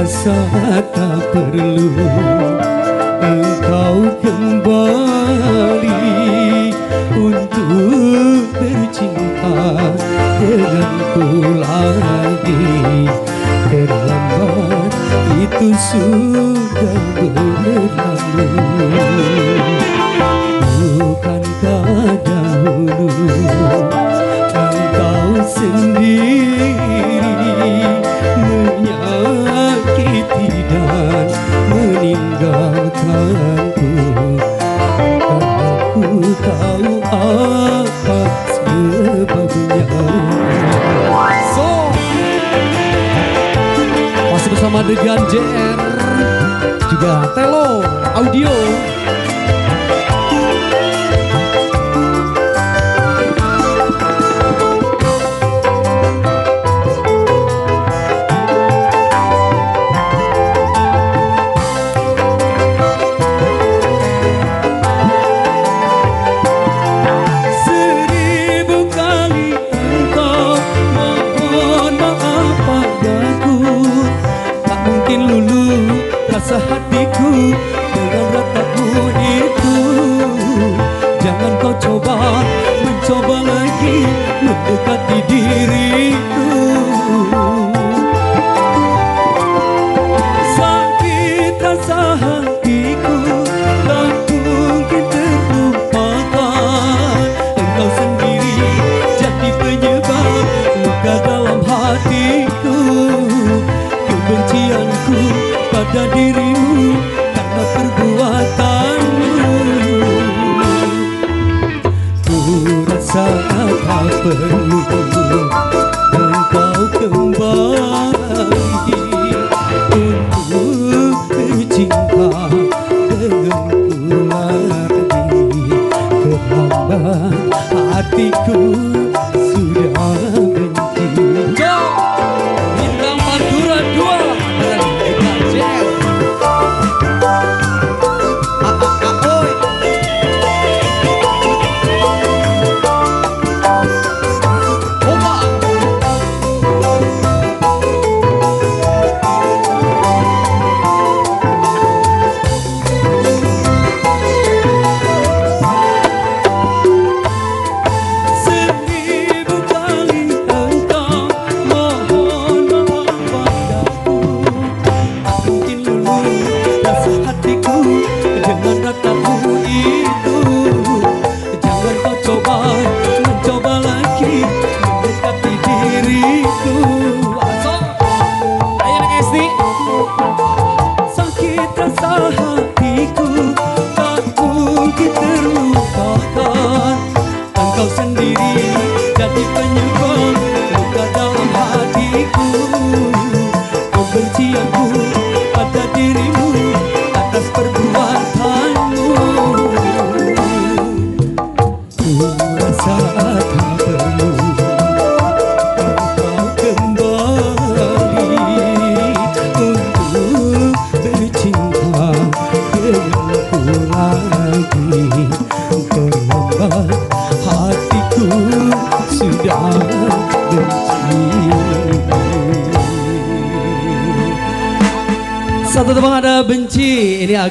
rasa tak perlu engkau kembali untuk bercinta denganku lagi. Terlambat itu sudah berlalu. Bukankah dahulu engkau sendiri menyakiti dan meninggalkanku? Aku tahu apa sebabnya. Masih bersama dengan JR juga Telo Audio. Rasa hatiku dengan ratamu itu. Jangan kau mencoba lagi mendekati diriku. Sakit rasa hatiku tak mungkin terlupakan. Engkau sendiri jadi penyebab luka dalam hatiku. Kebencianku pada dirimu karena perbuatanmu. Ku rasa tak perlu engkau kembali untuk bercinta denganku lagi. Terlambat hatiku sudah benci. Bintang Pantura 2 dengan ratamu itu. Jangan kau mencoba lagi mendekati diriku. Ayo Esti. Sakit rasa hatiku tak mungkin terlupakan. Engkau sendiri jadi penyebab luka dalam hatiku. Kebencianku pada dirimu atas perbuatanmu. Ku rasa tak perlu engkau kembali untuk bercinta denganku lagi. Terlambat hatiku sudah benci. Satu teman ada benci ini agak